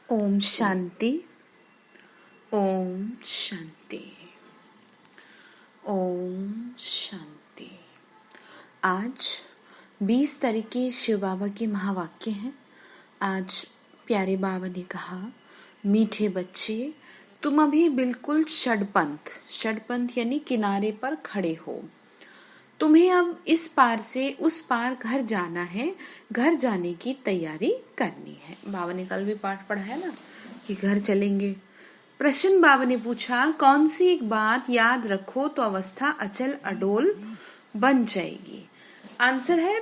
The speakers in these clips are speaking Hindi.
ओम शांति। ओम शांति। ओम शांति। आज 20 तारीख की शिव बाबा के महावाक्य हैं। आज प्यारे बाबा ने कहा, मीठे बच्चे, तुम अभी बिल्कुल षडपंथ यानी किनारे पर खड़े हो। तुम्हें अब इस पार से उस पार घर जाना है, घर जाने की तैयारी करनी है। बाबा ने कल भी पाठ पढ़ा है ना कि घर चलेंगे। प्रश्न बाबा ने पूछा, कौन सी एक बात याद रखो तो अवस्था अचल अडोल बन जाएगी। आंसर है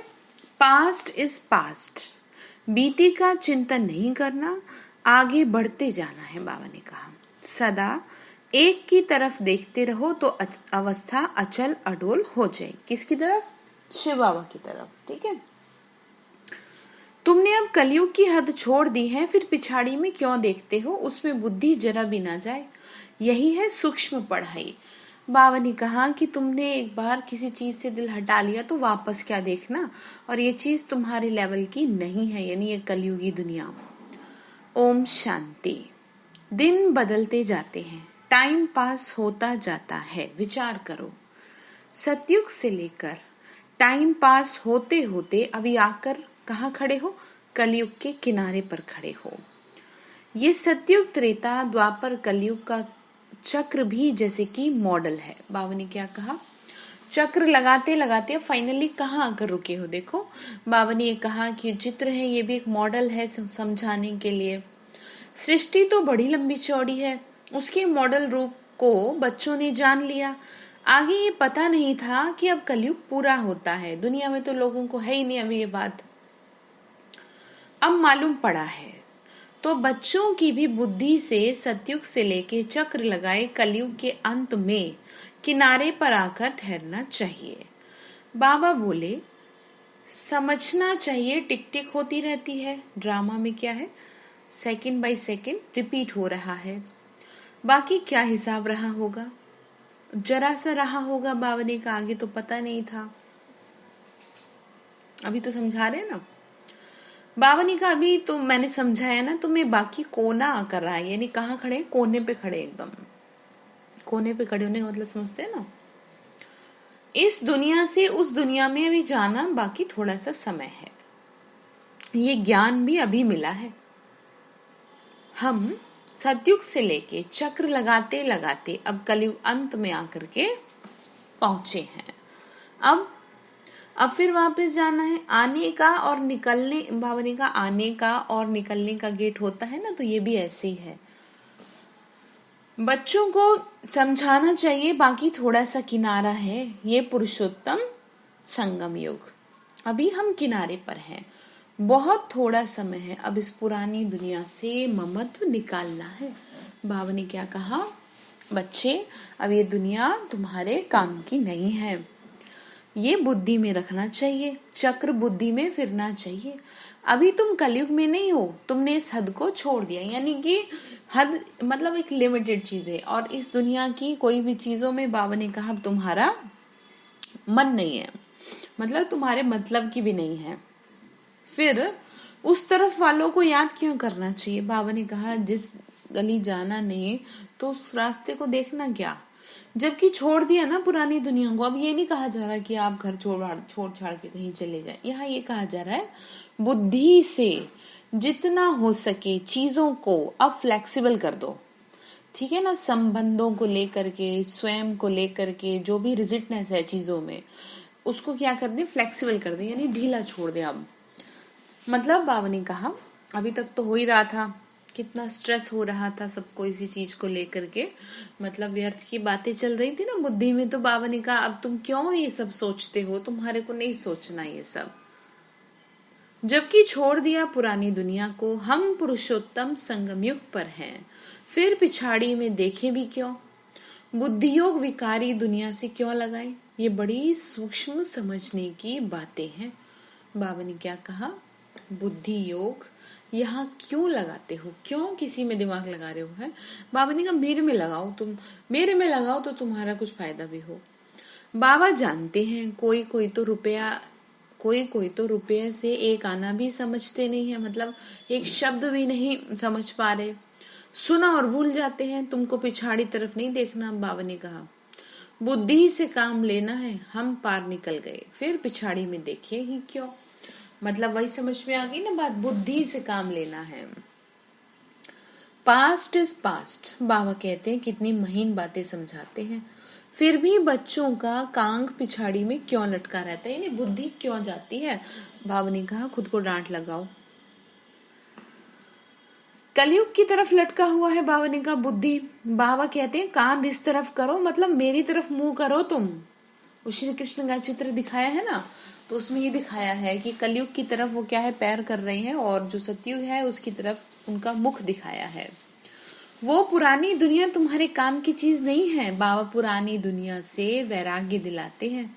पास्ट इज पास्ट। बीती का चिंतन नहीं करना, आगे बढ़ते जाना है। बाबा ने कहा सदा एक की तरफ देखते रहो तो अवस्था अचल अडोल हो जाएगी। किसकी तरफ? शिव बाबा की तरफ। ठीक है। तुमने अब कलयुग की हद छोड़ दी है, फिर पिछाड़ी में क्यों देखते हो, उसमें बुद्धि जरा भी ना जाए। यही है सूक्ष्म पढ़ाई। बाबा ने कहा कि तुमने एक बार किसी चीज से दिल हटा लिया तो वापस क्या देखना, और ये चीज तुम्हारे लेवल की नहीं है, यानी ये कलयुगी दुनिया। ओम शांति। दिन बदलते जाते हैं, टाइम पास होता जाता है। विचार करो, सतयुग से लेकर टाइम पास होते होते अभी आकर कहाँ खड़े हो? कलयुग के किनारे पर खड़े हो। ये सतयुग, त्रेता, द्वापर, कलयुग का चक्र भी जैसे कि मॉडल है। बाबा ने क्या कहा? चक्र लगाते लगाते फाइनली कहाँ आकर रुके हो। देखो, बाबा ने ये कहा कि चित्र है, ये भी एक मॉडल है समझाने के लिए। सृष्टि तो बड़ी लंबी चौड़ी है, उसके मॉडल रूप को बच्चों ने जान लिया। आगे ये पता नहीं था कि अब कलयुग पूरा होता है। दुनिया में तो लोगों को है ही नहीं अभी ये बात, अब मालूम पड़ा है। तो बच्चों की भी बुद्धि से सतयुग से लेके चक्र लगाए कलयुग के अंत में किनारे पर आकर ठहरना चाहिए। बाबा बोले, समझना चाहिए टिक टिक होती रहती है। ड्रामा में क्या है? सेकंड बाय सेकंड रिपीट हो रहा है। बाकी क्या हिसाब रहा होगा? जरा सा रहा होगा। बाबा ने कहा आगे तो पता नहीं था। अभी तो समझा रहे हैं ना। बाबा ने कहा अभी तो मैंने समझाया ना तुम्हें, बाकी कोना कर रहा है, यानी कहाँ खड़े? कोने पे खड़े, एकदम कोने पे खड़े होने का मतलब समझते हैं ना। इस दुनिया से उस दुनिया में अभी जाना बाकी थोड़ा सा समय है। ये ज्ञान भी अभी मिला है। हम सतयुग से लेके चक्र लगाते लगाते अब कलयुग अंत में आकर के पहुंचे हैं। अब फिर वापस जाना है। आने का और निकलने, बाबा ने कहा आने का और निकलने का गेट होता है ना, तो ये भी ऐसे ही है। बच्चों को समझाना चाहिए बाकी थोड़ा सा किनारा है, ये पुरुषोत्तम संगम युग। अभी हम किनारे पर हैं, बहुत थोड़ा समय है। अब इस पुरानी दुनिया से ममत्व निकालना है। बाबा ने क्या कहा? बच्चे, अब ये दुनिया तुम्हारे काम की नहीं है, ये बुद्धि में रखना चाहिए। चक्र बुद्धि में फिरना चाहिए। अभी तुम कलयुग में नहीं हो, तुमने इस हद को छोड़ दिया। यानी कि हद मतलब एक लिमिटेड चीज है, और इस दुनिया की कोई भी चीजों में बाबा ने कहा तुम्हारा मन नहीं है, मतलब तुम्हारे मतलब की भी नहीं है। फिर उस तरफ वालों को याद क्यों करना चाहिए? बाबा ने कहा जिस गली जाना नहीं तो उस रास्ते को देखना क्या। जबकि छोड़ दिया ना पुरानी दुनिया को। अब ये नहीं कहा जा रहा कि आप घर छोड़ छाड़ के कहीं चले जाएं। यहाँ ये कहा जा रहा है बुद्धि से जितना हो सके चीजों को अब फ्लेक्सिबल कर दो। ठीक है ना। संबंधों को लेकर के, स्वयं को लेकर के जो भी रिजिडनेस है चीजों में, उसको क्या कर दे? फ्लेक्सिबल कर दे, यानी ढीला छोड़ दे। अब मतलब बाबा ने कहा अभी तक तो हो ही रहा था, कितना स्ट्रेस हो रहा था सबको इसी चीज को लेकर के, मतलब व्यर्थ की बातें चल रही थी ना बुद्धि में। तो बाबा ने कहा अब तुम क्यों ये सब सोचते हो, तुम्हारे को नहीं सोचना ये सब। जबकि छोड़ दिया पुरानी दुनिया को, हम पुरुषोत्तम संगम युग पर हैं। फिर पिछाड़ी में देखे भी क्यों, बुद्धि योग विकारी दुनिया से क्यों लगाए। ये बड़ी सूक्ष्म समझने की बातें हैं। बाबा ने क्या कहा? बुद्धि योग यहाँ क्यों लगाते हो, क्यों किसी में दिमाग लगा रहे हो? है बाबा ने कहा मेरे में लगाओ, तुम मेरे में लगाओ तो तुम्हारा कुछ फायदा भी हो। बाबा जानते हैं कोई कोई तो रुपया कोई कोई तो रुपये से एक आना भी समझते नहीं है, मतलब एक शब्द भी नहीं समझ पा रहे, सुना और भूल जाते हैं। तुमको पिछाड़ी तरफ नहीं देखना, बाबा ने कहा, बुद्धि से काम लेना है। हम पार निकल गए, फिर पिछाड़ी में देखे ही क्यों। मतलब वही समझ में आ गई ना बात, बुद्धि से काम लेना है। पास्ट इज पास्ट, बाबा कहते हैं, कितनी महीन बातें समझाते हैं। फिर भी बच्चों का कांग पिछाड़ी में क्यों लटका रहता है, यानी बुद्धि क्यों जाती है। बाबा ने कहा, खुद को डांट लगाओ। कलयुग की तरफ लटका हुआ है, बाबा ने कहा, बुद्धि। बाबा कहते हैं, कांध इस तरफ करो, मतलब मेरी तरफ मुंह करो तुम। वो श्री कृष्ण का चित्र दिखाया है ना, तो उसमें ये दिखाया है कि कलयुग की तरफ वो क्या है, पैर कर रहे हैं, और जो सतयुग है उसकी तरफ उनका मुख दिखाया है। वो पुरानी दुनिया तुम्हारे काम की चीज नहीं है। बाबा पुरानी दुनिया से वैराग्य दिलाते हैं।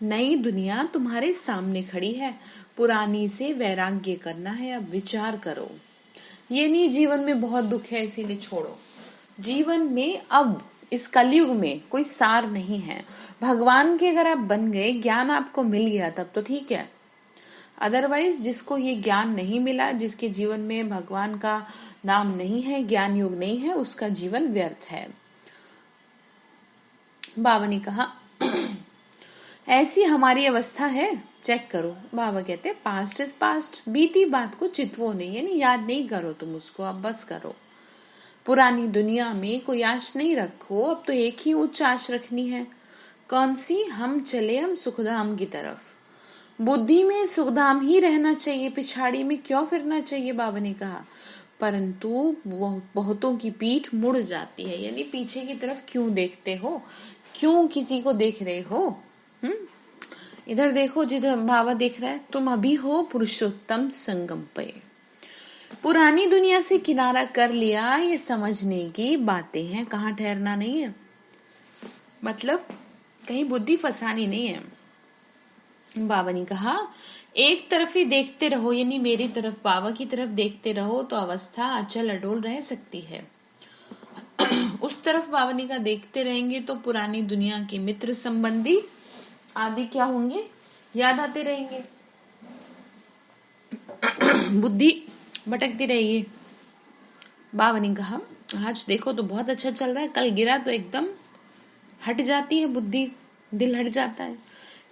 नई दुनिया तुम्हारे सामने खड़ी है, पुरानी से वैराग्य करना है। अब विचार करो, ये नहीं जीवन में बहुत दुख है इसीलिए छोड़ो। जीवन में अब इस कलयुग में कोई सार नहीं है। भगवान के अगर आप बन गए, ज्ञान आपको मिल गया, तब तो ठीक है। अदरवाइज जिसको ये ज्ञान नहीं मिला, जिसके जीवन में भगवान का नाम नहीं है, ज्ञान योग नहीं है, उसका जीवन व्यर्थ है। बाबा ने कहा, ऐसी हमारी अवस्था है, चेक करो। बाबा कहते हैं, पास्ट इज पास्ट, बीती बात को चितवो नहीं, यानी याद नहीं करो तुम उसको, अब बस करो। पुरानी दुनिया में कोई आश नहीं रखो, अब तो एक ही उच्च आश रखनी है। कौन सी? हम चले हम सुखधाम की तरफ। बुद्धि में सुखधाम ही रहना चाहिए, पिछाड़ी में क्यों फिरना चाहिए, बाबा ने कहा। परंतु बहुतों की पीठ मुड़ जाती है, यानी पीछे की तरफ क्यों देखते हो, क्यों किसी को देख रहे हो। इधर देखो जिधर बाबा देख रहा है। तुम अभी हो पुरुषोत्तम संगम पे। पुरानी दुनिया से किनारा कर लिया, ये समझने की बातें हैं, कहाँ ठहरना नहीं है, मतलब कहीं बुद्धि फसानी नहीं है। बाबा ने कहा, एक तरफ ही देखते रहो, यानी मेरी तरफ, बाबा की तरफ देखते रहो तो अवस्था अचल अडोल रह सकती है। उस तरफ बाबा ने कहा, देखते रहेंगे तो पुरानी दुनिया के मित्र संबंधी आदि क्या होंगे, याद आते रहेंगे, बुद्धि भटकती रहेगी। बाबा ने कहा, आज देखो तो बहुत अच्छा चल रहा है, कल गिरा तो एकदम हट जाती है बुद्धि, दिल हट जाता है।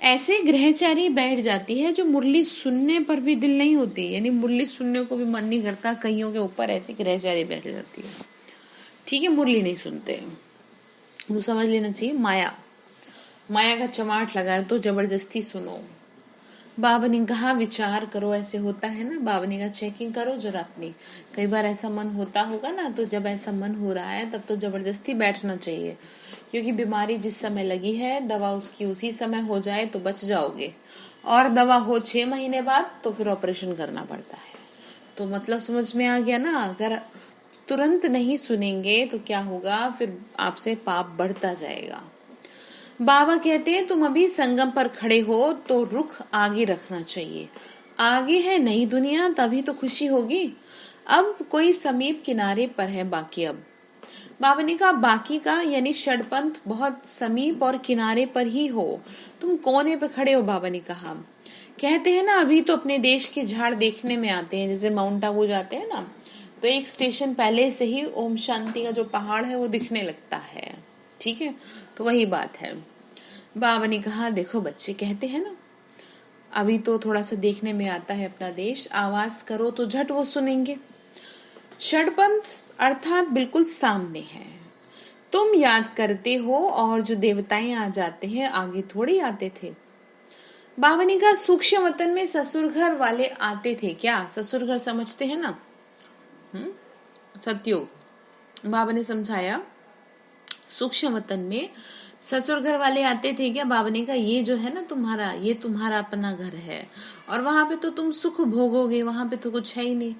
ऐसे ग्रहचारी बैठ जाती है जो मुरली सुनने पर भी दिल नहीं होती, यानी मुरली सुनने को भी मन नहीं करता, कईयों के ऊपर ऐसी ग्रहचारी बैठ जाती है। ठीक है, मुरली नहीं सुनते, वो समझ लेना चाहिए माया का चमाट लगा है तो जबरदस्ती सुनो। बाबा ने कहा, विचार करो, ऐसे होता है ना। बाबा ने कहा, चेकिंग करो जरा अपनी। कई बार ऐसा मन होता होगा ना, तो जब ऐसा मन हो रहा है तब तो जबरदस्ती बैठना चाहिए, क्योंकि बीमारी जिस समय लगी है, दवा उसकी उसी समय हो जाए तो बच जाओगे, और दवा हो 6 महीने बाद तो फिर ऑपरेशन करना पड़ता है। तो मतलब समझ में आ गया ना, अगर तुरंत नहीं सुनेंगे तो क्या होगा, फिर आपसे पाप बढ़ता जाएगा। बाबा कहते हैं, तुम अभी संगम पर खड़े हो तो रुख आगे रखना चाहिए। आगे है नई दुनिया, तभी तो खुशी होगी। अब कोई समीप किनारे पर है, बाकी अब। बाबा ने कहा, बाकी का यानी षडपंथ बहुत समीप और किनारे पर ही हो, तुम कोने पे खड़े हो। बाबा ने कहा, कहते हैं ना, अभी तो अपने देश के झाड़ देखने में आते हैं, जैसे माउंट आबू जाते हैं ना, तो एक स्टेशन पहले से ही ओम शांति का जो पहाड़ है वो दिखने लगता है। ठीक है, तो वही बात है। बाबा ने कहा, देखो बच्चे, कहते हैं ना, अभी तो थोड़ा सा देखने में आता है अपना देश, आवाज करो तो झट वो सुनेंगे। षडपंथ अर्थात बिल्कुल सामने है, तुम याद करते हो, और जो देवताएं आ जाते हैं, आगे थोड़ी आते थे। बाबा ने कहा, सूक्ष्म वतन में ससुर घर वाले आते थे क्या, ससुर घर समझते हैं ना, सतयुग। बाबा ने समझाया, सूक्ष्म वतन में ससुर घर वाले आते थे क्या। बाबा ने कहा, ये जो है ना तुम्हारा, ये तुम्हारा अपना घर है, और वहां पे तो तुम सुख भोगोगे, वहां पे तो कुछ है ही नहीं।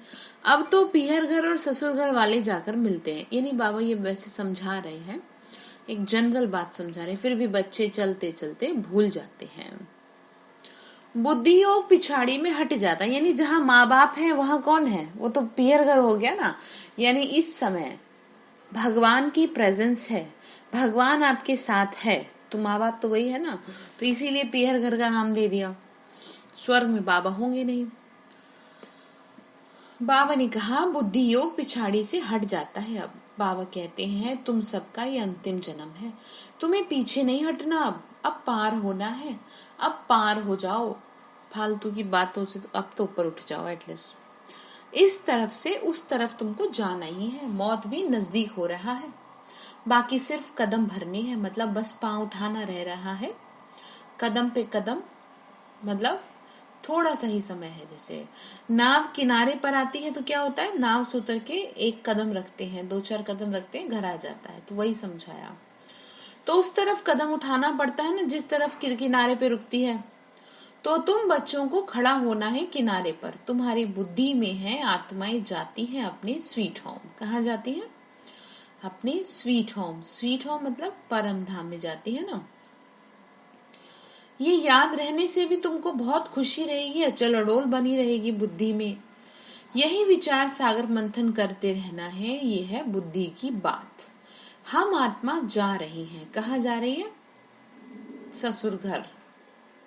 अब तो पीहर घर और ससुर घर वाले जाकर मिलते हैं, यानी बाबा ये वैसे समझा रहे हैं, एक जनरल बात समझा रहे हैं, फिर भी बच्चे चलते चलते भूल जाते हैं। बुद्धि योग पिछाड़ी में हट जाता है, यानी जहाँ माँ बाप है वहां कौन है, वो तो पीहर घर हो गया ना। यानी इस समय भगवान की प्रेजेंस है, भगवान आपके साथ है, तो माँ बाप तो वही है ना, तो इसीलिए पीहर घर का नाम दे दिया। स्वर्ग में बाबा होंगे नहीं। बाबा ने कहा बुद्धि योग पिछाड़ी से हट जाता है। अब बाबा कहते हैं तुम सबका ये अंतिम जन्म है, तुम्हें पीछे नहीं हटना, अब पार होना है, अब पार हो जाओ, फालतू की बातों से अब तो ऊपर उठ जाओ। एटलीस्ट इस तरफ से उस तरफ तुमको जाना ही है, मौत भी नजदीक हो रहा है, बाकी सिर्फ कदम भरने हैं, मतलब बस पांव उठाना रह रहा है, कदम पे कदम, मतलब थोड़ा सा ही समय है। जैसे नाव किनारे पर आती है तो क्या होता है, नाव से उतर के एक कदम रखते हैं, 2-4 कदम रखते हैं, घर आ जाता है, तो वही समझाया। तो उस तरफ कदम उठाना पड़ता है ना जिस तरफ किनारे पे रुकती है। तो तुम बच्चों को खड़ा होना है किनारे पर, तुम्हारी बुद्धि में है, आत्माएं जाती हैं अपने स्वीट होम। कहाँ जाती हैं? अपने स्वीट होम। स्वीट होम मतलब परम धाम में जाती है ना। ये याद रहने से भी तुमको बहुत खुशी रहेगी, अचल अडोल बनी रहेगी बुद्धि में। यही विचार सागर मंथन करते रहना है, ये है बुद्धि की बात। हम आत्मा जा रही हैं, कहाँ जा रही है? ससुर घर।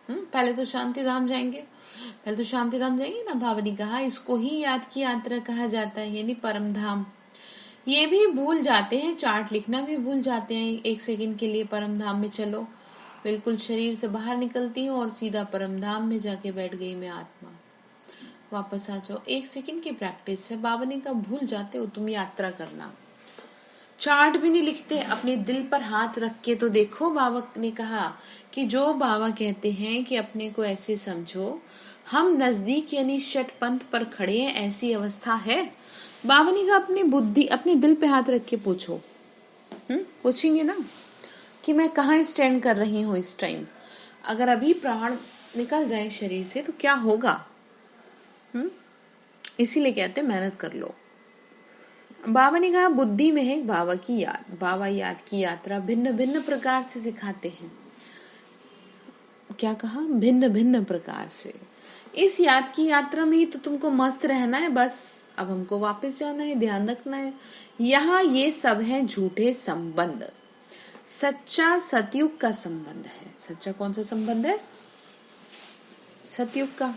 पहले तो शांति धाम जाएंगे, ना। बाबा ने कहा इसको ही याद की यात्रा कहा जाता है, यानी परम धाम। ये भी भूल जाते हैं, चार्ट लिखना भी भूल जाते हैं। 1 सेकंड के लिए परम धाम में चलो, बिल्कुल शरीर से बाहर निकलती हूँ और सीधा परम धाम में जाके बैठ गई मैं आत्मा, वापस आ जाओ। 1 सेकंड की प्रैक्टिस है। बाबा ने कहा भूल जाते हो तुम यात्रा करना। चार्ट भी नहीं लिखते, अपने दिल पर हाथ रख के तो देखो। बाबा ने कहा कि जो बाबा कहते हैं कि अपने को ऐसे समझो हम नजदीक यानी षटपंथ पर खड़े हैं, ऐसी अवस्था है। बाबा ने कहा अपनी बुद्धि, अपने दिल पे हाथ रख के पूछो। पूछेंगे ना कि मैं कहाँ स्टैंड कर रही हूँ इस टाइम। अगर अभी प्राण निकल जाए शरीर से तो क्या होगा? इसीलिए कहते हैं मेहनत कर लो। बाबा ने कहा बुद्धि में है बाबा की याद। बाबा याद की यात्रा भिन्न भिन्न प्रकार से सिखाते हैं। क्या कहा? भिन्न भिन्न प्रकार से। इस याद की यात्रा में ही तो तुमको मस्त रहना है, बस अब हमको वापस जाना है, ध्यान रखना है। यहाँ ये सब है झूठे संबंध, सच्चा सतयुग का संबंध है। सच्चा कौन सा संबंध है? सतयुग का।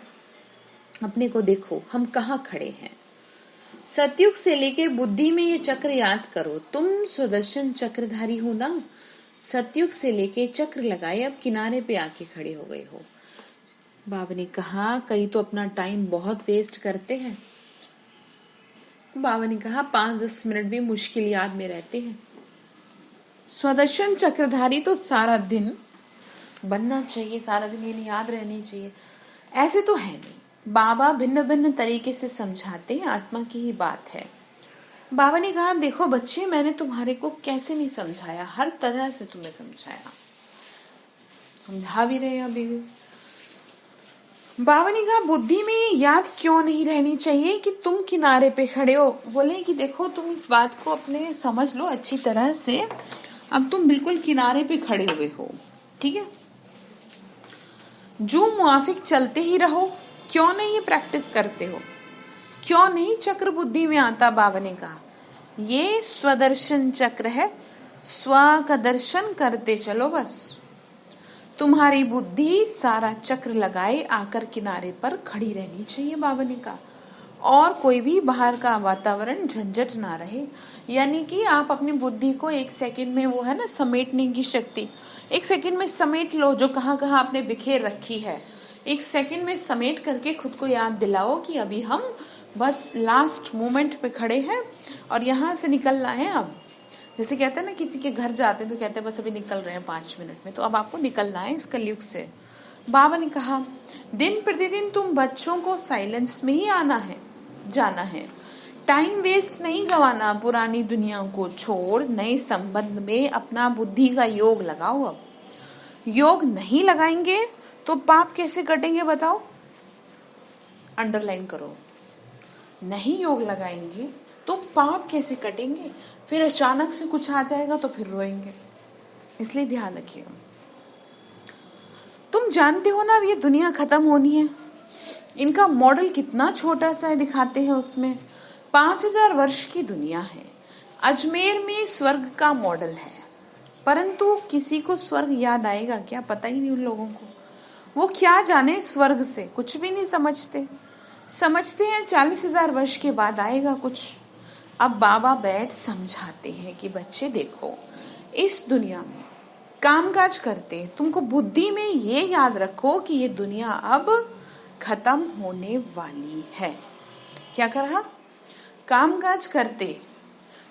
अपने को देखो हम कहाँ खड़े हैं। सतयुग से लेके बुद्धि में ये चक्र याद करो, तुम सुदर्शन चक्रधारी हो ना। सतयुग से लेके चक्र लगाए, अब किनारे पे आके खड़े हो गए हो। बाबा ने कहा कई तो अपना टाइम बहुत वेस्ट करते हैं। बाबा ने कहा 5-10 मिनट भी मुश्किल याद में रहते हैं। सुदर्शन चक्रधारी तो सारा दिन बनना चाहिए, सारा दिन ये याद रहनी चाहिए, ऐसे तो है नहीं। बाबा भिन्न भिन्न तरीके से समझाते हैं, आत्मा की ही बात है। बाबा ने कहा देखो बच्चे, मैंने तुम्हारे को कैसे नहीं समझाया, हर तरह से तुम्हें समझाया, समझा भी रहे अभी भी। बाबा ने कहा बुद्धि में ये याद क्यों नहीं रहनी चाहिए कि तुम किनारे पे खड़े हो। बोले कि देखो तुम इस बात को अपने समझ लो अच्छी तरह से, अब तुम बिल्कुल किनारे पे खड़े हुए हो, ठीक है। जो मुआफिक चलते ही रहो, क्यों नहीं ये प्रैक्टिस करते हो, क्यों नहीं चक्र बुद्धि में आता। बाबा ने कहा ये स्वदर्शन चक्र है, स्व का दर्शन करते चलो बस। तुम्हारी बुद्धि सारा चक्र लगाए आकर किनारे पर खड़ी रहनी चाहिए। बाबा ने कहा और कोई भी बाहर का वातावरण झंझट ना रहे, यानी कि आप अपनी बुद्धि को 1 सेकंड में, वो है ना समेटने की शक्ति, 1 सेकंड में समेट लो जो कहाँ कहाँ आपने बिखेर रखी है। 1 सेकंड में समेट करके खुद को याद दिलाओ कि अभी हम बस लास्ट मोमेंट पे खड़े हैं और यहाँ से निकलना है। अब जैसे कहते हैं ना किसी के घर जाते हैं तो कहते हैं बस अभी निकल रहे हैं 5 मिनट में, तो अब आपको निकलना है इस कलयुग से। बाबा ने कहा दिन प्रतिदिन तुम बच्चों को साइलेंस में ही आना है, जाना है, टाइम वेस्ट नहीं गवाना। पुरानी दुनिया को छोड़ नए संबंध में अपना बुद्धि का योग लगाओ। अब योग नहीं लगाएंगे तो पाप कैसे कटेंगे बताओ? अंडरलाइन करो, नहीं योग लगाएंगे तो पाप कैसे कटेंगे? फिर अचानक से कुछ आ जाएगा तो फिर रोएंगे, इसलिए ध्यान रखिए। तुम जानते हो ना अब ये दुनिया खत्म होनी है। इनका मॉडल कितना छोटा सा है, दिखाते हैं उसमें 5000 वर्ष की दुनिया है। अजमेर में स्वर्ग का मॉडल है, परंतु किसी को स्वर्ग याद आएगा क्या? पता ही नहीं उन लोगों को। वो क्या जाने स्वर्ग से, कुछ भी नहीं समझते। समझते हैं 40,000 वर्ष के बाद आएगा कुछ। अब बाबा बैठ समझाते हैं कि बच्चे देखो, इस दुनिया में कामकाज करते तुमको बुद्धि में ये याद रखो कि ये दुनिया अब खत्म होने वाली है। क्या कर रहा? कामकाज करते,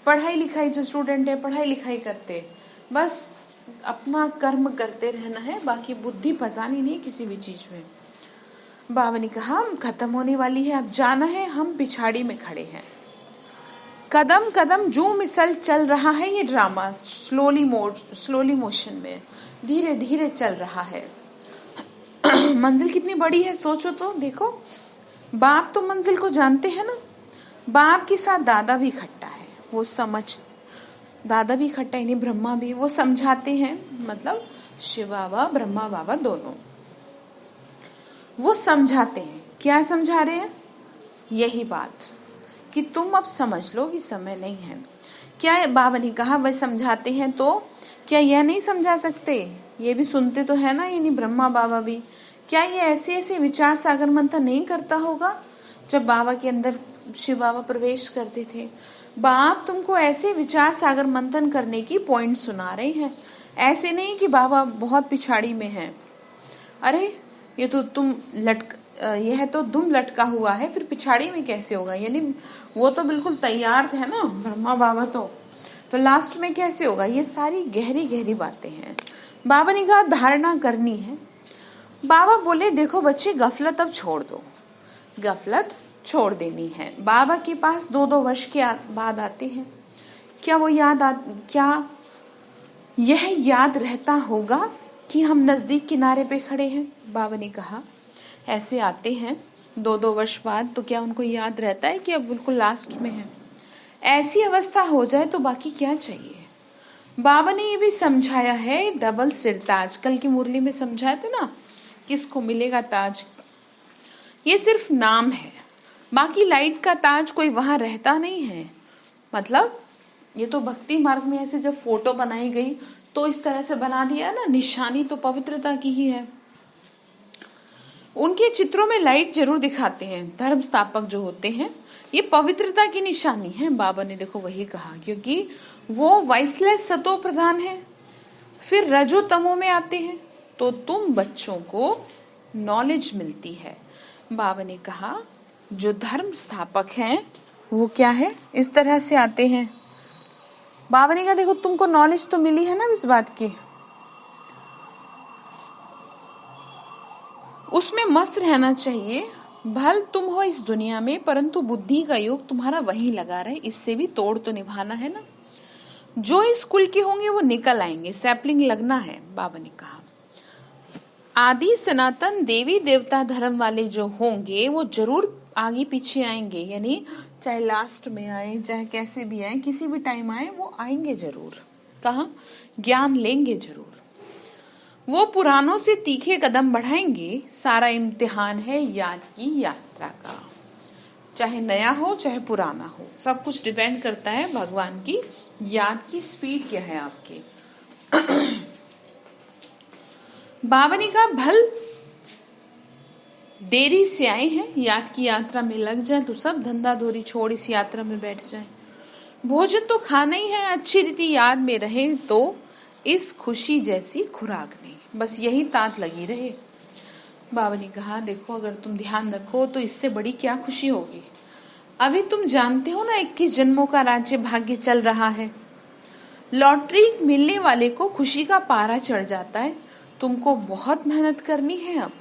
पढ़ाई लिखाई, जो स्टूडेंट है पढ़ाई लिखाई करते, बस अपना कर्म करते रहना है, बाकी बुद्धि फंसानी नहीं किसी भी चीज में। बाबा ने कहा खत्म होने वाली है, अब जाना है, हम पिछाड़ी में खड़े हैं। कदम कदम जो मिसल चल रहा है ये ड्रामा, स्लोली मोशन में धीरे धीरे चल रहा है। मंजिल कितनी बड़ी है सोचो तो, देखो बाप तो मंजिल को जानते हैं ना। बाप के साथ दादा भी इकट्ठा है, वो दादा भी इकट्ठा है, नहीं ब्रह्मा भी, वो समझाते हैं, मतलब शिव बाबा ब्रह्मा बाबा दोनों वो समझाते हैं। क्या समझा रहे हैं? यही बात कि तुम अब समझ लो कि समय नहीं है। क्या बाबा ने कहा वह समझाते हैं, तो क्या यह नहीं समझा सकते? ये भी सुनते तो है ना, ये नहीं ब्रह्मा बाबा भी, क्या ये ऐसे ऐसे विचार सागर मंथन नहीं करता होगा? जब बाबा के अंदर शिव बाबा प्रवेश करते थे, बाप तुमको ऐसे विचार सागर मंथन करने की पॉइंट सुना रहे हैं, ऐसे नहीं कि बाबा बहुत पिछाड़ी में है। अरे ये तो यह तो दुम लटका हुआ है, फिर पिछाड़ी में कैसे होगा? यानी वो तो बिल्कुल तैयार थे ना ब्रह्मा बाबा, तो लास्ट में कैसे होगा? ये सारी गहरी गहरी बातें हैं। बाबा ने कहा धारणा करनी है। बाबा बोले देखो बच्चे, गफलत अब छोड़ दो, गफलत छोड़ देनी है। बाबा के पास 2-2 वर्ष के बाद आते हैं। क्या यह याद रहता होगा कि हम नजदीक किनारे पे खड़े हैं? बाबा ने कहा ऐसे आते हैं 2-2 वर्ष बाद, तो क्या उनको याद रहता है कि अब बिल्कुल लास्ट में है? ऐसी अवस्था हो जाए तो बाकी क्या चाहिए? बाबा ने ये भी समझाया है, डबल सिर ताज, कल की मुरली में समझाया था ना, किसको मिलेगा ताज, ये सिर्फ नाम है, बाकी लाइट का ताज कोई वहां रहता नहीं है। मतलब ये तो भक्ति मार्ग में ऐसे जब फोटो बनाई गई तो इस तरह से बना दिया ना, निशानी तो पवित्रता की ही है। उनके चित्रों में लाइट जरूर दिखाते हैं, धर्म स्थापक जो होते हैं, ये पवित्रता की निशानी है। बाबा ने देखो वही कहा, क्योंकि वो वाइसलेस सतो प्रधान है, फिर रजो तमो में आते हैं, तो तुम बच्चों को नॉलेज मिलती है। बाबा ने कहा जो धर्म स्थापक हैं वो क्या है, इस तरह से आते हैं। बाबा ने कहा देखो तुमको नॉलेज तो मिली है ना इस बात की, उसमें मस्त रहना चाहिए। भल तुम हो इस दुनिया में, परंतु बुद्धि का योग तुम्हारा वहीं लगा रहे, इससे भी तोड़ तो निभाना है ना। जो इस कुल के होंगे वो निकल आएंगे, सैपलिंग लगना है। बाबा ने कहा आदि सनातन देवी देवता धर्म वाले जो होंगे वो जरूर आगे पीछे आएंगे, यानी चाहे लास्ट में आए चाहे कैसे भी आए, किसी भी टाइम आए, वो आएंगे जरूर। कहा ज्ञान लेंगे जरूर। वो पुरानों से तीखे कदम बढ़ाएंगे। सारा इम्तिहान है याद की यात्रा का, चाहे नया हो चाहे पुराना हो, सब कुछ डिपेंड करता है भगवान की याद की स्पीड क्या है आपके। बाबा ने कहा भल देरी से आए हैं, याद की यात्रा में लग जाए तो सब धंधा धोरी छोड़ इस यात्रा में बैठ जाए। भोजन तो खाना ही है, अच्छी रीति याद में रहे तो इस खुशी जैसी खुराक नहीं, बस यही तात लगी रहे। बाबा ने कहा देखो अगर तुम ध्यान रखो तो इससे बड़ी क्या खुशी होगी। अभी तुम जानते हो ना 21 जन्मों का राज्य भाग्य चल रहा है। लॉटरी मिलने वाले को खुशी का पारा चढ़ जाता है, तुमको बहुत मेहनत करनी है। अब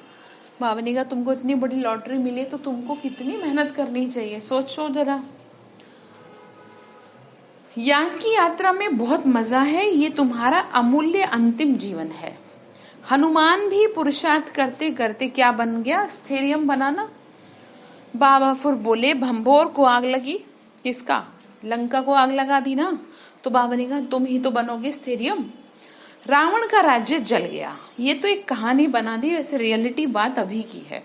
बाबा ने कहा तुमको इतनी बड़ी लॉटरी मिले तो तुमको कितनी मेहनत करनी चाहिए, सोचो जरा। याद की यात्रा में बहुत मजा है, ये तुम्हारा अमूल्य अंतिम जीवन है। हनुमान भी पुरुषार्थ करते करते क्या बन गया, स्थैर्यम बनाना। बाबा फिर बोले भंभोर को आग लगी, किसका, लंका को आग लगा दी ना, तो बाबा ने कहा तुम ही तो बनोगे स्थैर्यम। रावण का राज्य जल गया, ये तो एक कहानी बना दी, वैसे रियलिटी बात अभी की है।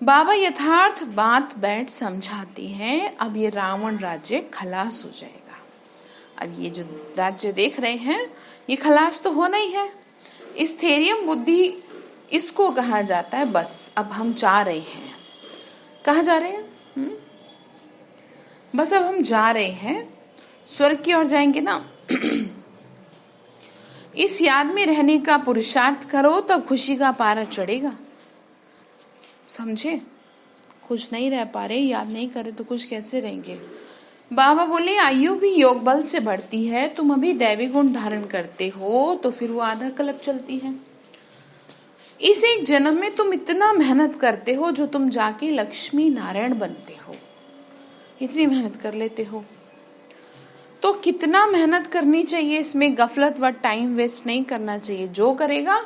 बाबा यथार्थ बात बैठ समझाती हैं। अब ये रावण राज्य खलास हो जाएगा। अब ये जो राज्य देख रहे हैं ये खलास तो होना ही है। स्थैर्यम बुद्धि इसको कहा जाता है बस अब हम जा रहे हैं। कहाँ जा रहे हैं? बस अब हम जा रहे हैं, स्वर्ग की ओर जाएंगे ना। इस याद में रहने का पुरुषार्थ करो, तब खुशी का पारा चढ़ेगा। समझे? खुश नहीं रह पा रहे, याद नहीं करे तो खुश कैसे रहेंगे? बाबा बोले आयु भी योग बल से बढ़ती है, तुम अभी दैवी गुण धारण करते हो तो फिर वो आधा कल्प चलती है। इस एक जन्म में तुम इतना मेहनत करते हो जो तुम जाके लक्ष्मी नारायण बनते हो, इतनी मेहनत कर लेते हो। तो कितना मेहनत करनी चाहिए, इसमें गफलत व टाइम वेस्ट नहीं करना चाहिए। जो करेगा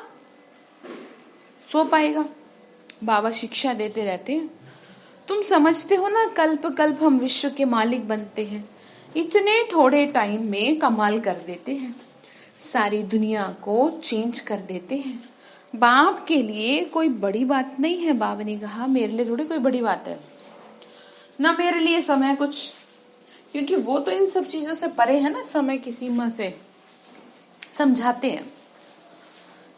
सो पाएगा। बाबा शिक्षा देते रहते हैं। तुम समझते हो ना, कल्प कल्प हम विश्व के मालिक बनते हैं, इतने थोड़े टाइम में कमाल कर देते हैं, सारी दुनिया को चेंज कर देते हैं। बाप के लिए कोई बड़ी बात नहीं है। बाबा ने कहा मेरे लिए थोड़ी कोई बड़ी बात है ना, मेरे लिए समय कुछ, क्योंकि वो तो इन सब चीजों से परे है ना, समय की सीमा से। समझाते हैं,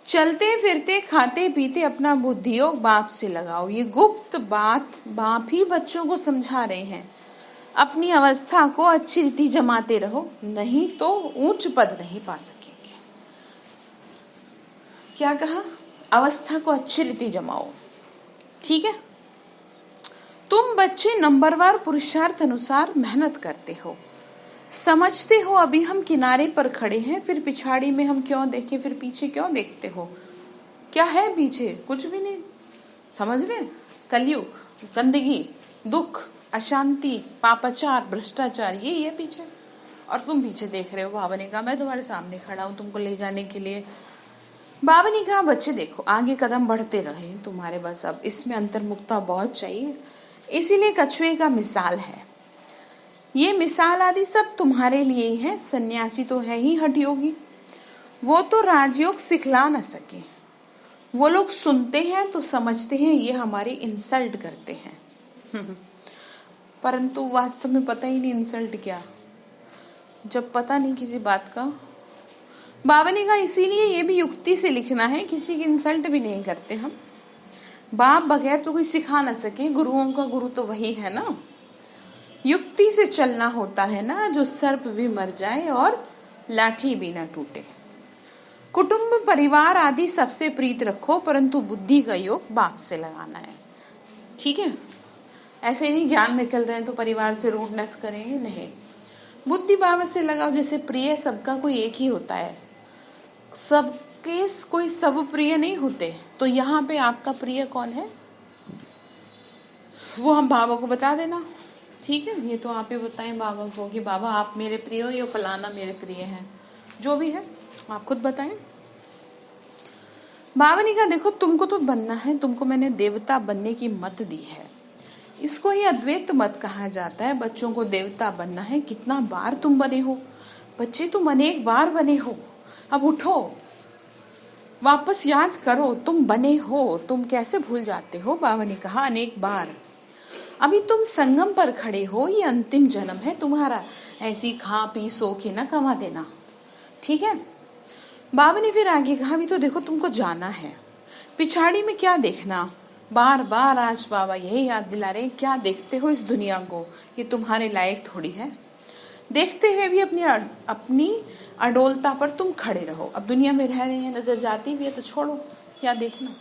चलते फिरते खाते पीते अपना बुद्धि योग बाप से लगाओ। ये गुप्त बात बाप ही बच्चों को समझा रहे हैं। अपनी अवस्था को अच्छी रीति जमाते रहो, नहीं तो ऊंच पद नहीं पा सकेंगे। क्या कहा? अवस्था को अच्छी रीति जमाओ। ठीक है? तुम बच्चे नंबरवार पुरुषार्थ अनुसार मेहनत करते हो, समझते हो अभी हम किनारे पर खड़े हैं, फिर पिछाड़ी में हम क्यों देखें, फिर पीछे क्यों देखते हो? क्या है पीछे? कुछ भी नहीं। समझ रहे? कलयुग, गंदगी, दुख, अशांति, पापाचार, भ्रष्टाचार, ये है पीछे, और तुम पीछे देख रहे हो। बाबा ने कहा मैं तुम्हारे सामने खड़ा हूं तुमको ले जाने के लिए। बाबा ने कहा बच्चे देखो आगे कदम बढ़ते रहे तुम्हारे, बस अब इसमें अंतर्मुखता बहुत चाहिए, इसीलिए कछुए का मिसाल है। ये मिसाल आदि सब तुम्हारे लिए ही है। सन्यासी तो है ही हठयोगी, वो तो राजयोग सिखला न सके। वो लोग सुनते हैं तो समझते हैं ये हमारी इंसल्ट करते हैं, परंतु वास्तव में पता ही नहीं इंसल्ट क्या, जब पता नहीं किसी बात का। बाबा ने कहा इसीलिए ये भी युक्ति से लिखना है, किसी की इंसल्ट भी नहीं करते हम। बाप बगैर तो कोई सिखा ना सके, गुरुओं का गुरु तो वही है ना। युक्ति से चलना होता है ना, जो सर्प भी मर जाए और लाठी भी ना टूटे। कुटुंब परिवार आदि सबसे प्रीत रखो, परंतु बुद्धि का योग बाप से लगाना है। ठीक है? ऐसे नहीं ज्ञान में चल रहे हैं तो परिवार से रूडनेस करेंगे, नहीं। बुद्धि बाबा से लगाओ। जैसे प्रिय सबका कोई एक ही होता है, सबके कोई सब प्रिय नहीं होते। तो यहाँ पे आपका प्रिय कौन है वो हम बाबा को बता देना। ठीक है? ये तो आप ही बताएं बाबा को कि बाबा आप मेरे प्रिय हो या फलाना मेरे प्रिय है, जो भी है आप खुद बताएं। बाबा ने कहा देखो तुमको तो बनना है, तुमको मैंने देवता बनने की मत दी है। इसको ही अद्वैत मत कहा जाता है। बच्चों को देवता बनना है। कितना बार तुम बने हो बच्चे, तुम अनेक बार बने हो। अब उठो, वापस याद करो तुम बने हो, तुम कैसे भूल जाते हो। बाबा ने कहा अनेक बार। अभी तुम संगम पर खड़े हो, ये अंतिम जन्म है तुम्हारा, ऐसी खा पी सो के ना कमा देना। ठीक है? बाबा ने फिर आगे कहा अभी तो देखो तुमको जाना है, पिछाड़ी में क्या देखना। बार बार आज बाबा यही याद दिला रहे, क्या देखते हो इस दुनिया को, ये तुम्हारे लायक थोड़ी है। देखते हुए भी अपनी अडोलता पर तुम खड़े रहो। अब दुनिया में रह रहे हैं, नजर जाती भी है तो छोड़ो, क्या देखना।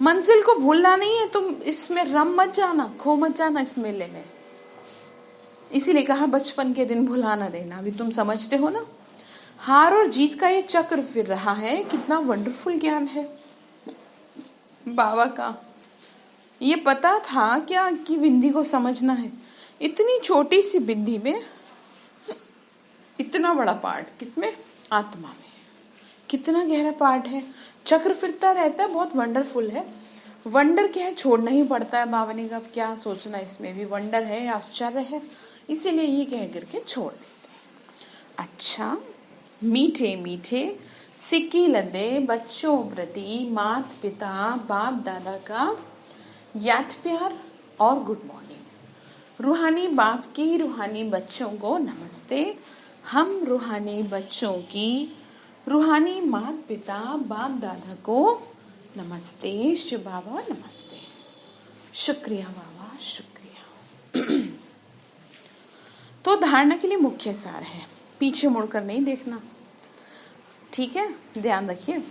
मंजिल को भूलना नहीं है, तुम इसमें रम मत जाना, खो मत जाना इस मेले में। इसीलिए कहा बचपन के दिन भुला ना देना। अभी तुम समझते हो ना, हार और जीत का ये चक्र फिर रहा है। कितना वंडरफुल ज्ञान है बाबा का। ये पता था क्या कि बिंदी को समझना है। इतनी छोटी सी बिंदी में इतना बड़ा पार्ट, किसमें? आत्मा में। कितना गहरा पार्ट है, चक्र फिरता रहता है, बहुत वंडरफुल है। वंडर क्या है, छोड़ना ही पड़ता है। बाबा ने कहा क्या सोचना, इसमें भी वंडर है, आश्चर्य है, इसीलिए ये कह करके छोड़ देते हैं। अच्छा, मीठे मीठे सिक्की लदे बच्चों प्रति माता पिता बाप दादा का याद प्यार और गुड मॉर्निंग। रूहानी बाप की रूहानी बच्चों को नमस्ते। हम रूहानी बच्चों की रूहानी माता पिता बाप दादा को नमस्ते शिव बाबा, नमस्ते। शुक्रिया बाबा, शुक्रिया। तो धारणा के लिए मुख्य सार है, पीछे मुड़कर नहीं देखना, ठीक है, ध्यान रखिए।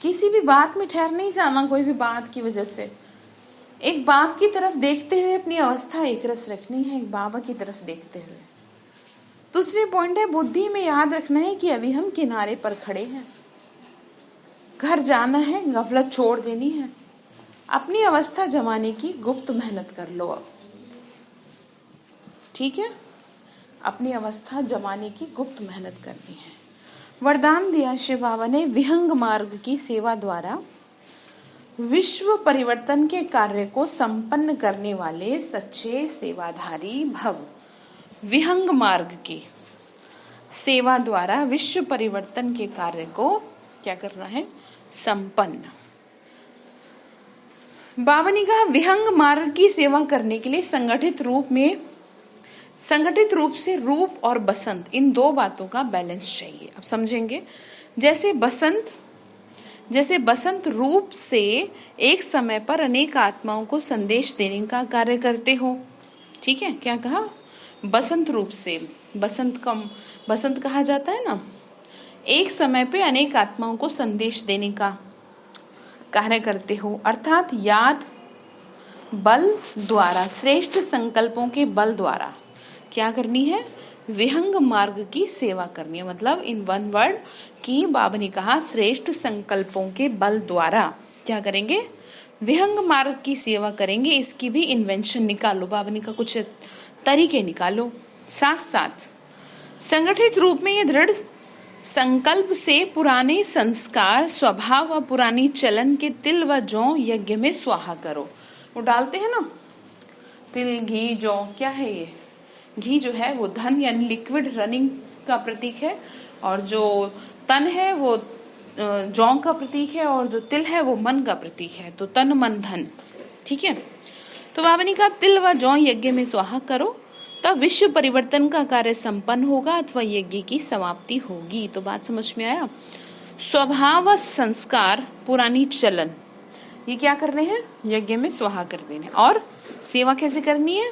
किसी भी बात में ठहर नहीं जाना, कोई भी बात की वजह से एक बाप की तरफ देखते हुए अपनी अवस्था एक रस रखनी है, एक बाबा की तरफ देखते हुए। दूसरी पॉइंट है, बुद्धि में याद रखना है कि अभी हम किनारे पर खड़े हैं, घर जाना है, गफलत छोड़ देनी है, अपनी अवस्था जमाने की गुप्त मेहनत कर लो अब, ठीक है, अपनी अवस्था जमाने की गुप्त मेहनत करनी है। वरदान दिया शिव बाबा ने, विहंग मार्ग की सेवा द्वारा विश्व परिवर्तन के कार्य को संपन्न करने वाले सच्चे सेवाधारी भव। विहंग मार्ग की सेवा द्वारा विश्व परिवर्तन के कार्य को क्या करना है, संपन्न। बाबा ने कहा विहंग मार्ग की सेवा करने के लिए संगठित रूप से रूप और बसंत, इन दो बातों का बैलेंस चाहिए। अब समझेंगे, जैसे बसंत रूप से एक समय पर अनेक आत्माओं को संदेश देने का कार्य करते हो, ठीक है, क्या कहा, बसंत रूप से, बसंत कहा जाता है ना, एक समय पे अनेक आत्माओं को संदेश देने का कार्य करते हो, अर्थात याद बल द्वारा, श्रेष्ठ संकल्पों के बल द्वारा क्या करनी है, विहंग मार्ग की सेवा करनी है। मतलब इन वन वर्ड की बाबा ने कहा श्रेष्ठ संकल्पों के बल द्वारा क्या करेंगे, विहंग मार्ग की सेवा करेंगे। इसकी भी इन्वेंशन निकालो, बाबा ने कहा कुछ तरीके निकालो। साथ साथ संगठित रूप में ये दृढ़ संकल्प से पुराने संस्कार, स्वभाव व पुरानी चलन के तिल व जौ यज्ञ में स्वाहा करो। वो डालते हैं ना तिल, घी, जौ, क्या है ये, घी जो है वो धन यानी लिक्विड रनिंग का प्रतीक है, और जो तन है वो जौ का प्रतीक है, और जो तिल है वो मन का प्रतीक है। तो तन मन धन, ठीक है। तो बाबा ने कहा तिल व जौ यज्ञ में स्वाहा करो, तब विश्व परिवर्तन का कार्य संपन्न होगा अथवा यज्ञ की समाप्ति होगी। तो बात समझ में आया। स्वभाव व संस्कार, पुरानी चलन, ये क्या करने हैं, यज्ञ में स्वाहा कर देने। और सेवा कैसे करनी है,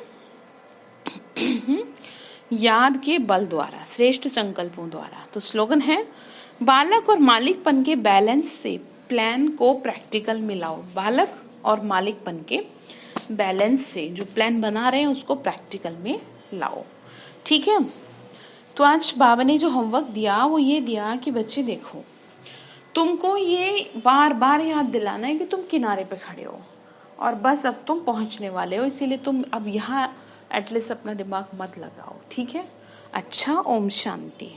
याद के बल द्वारा, श्रेष्ठ संकल्पों द्वारा। तो स्लोगन है, बालक और मालिकपन के बैलेंस से प्लान को प्रैक्टिकल में लाओ। बालक और मालिकपन के बैलेंस से जो प्लान बना रहे हैं उसको प्रैक्टिकल में लाओ, ठीक है। तो आज बाबा ने जो होमवर्क दिया वो ये दिया कि बच्चे देखो, तुमको ये बार बार याद दिलाना है कि तुम किनारे पे खड़े हो और बस अब तुम पहुंचने वाले हो, इसीलिए तुम अब यहाँ एटलीस्ट अपना दिमाग मत लगाओ, ठीक है। अच्छा, ओम शांति।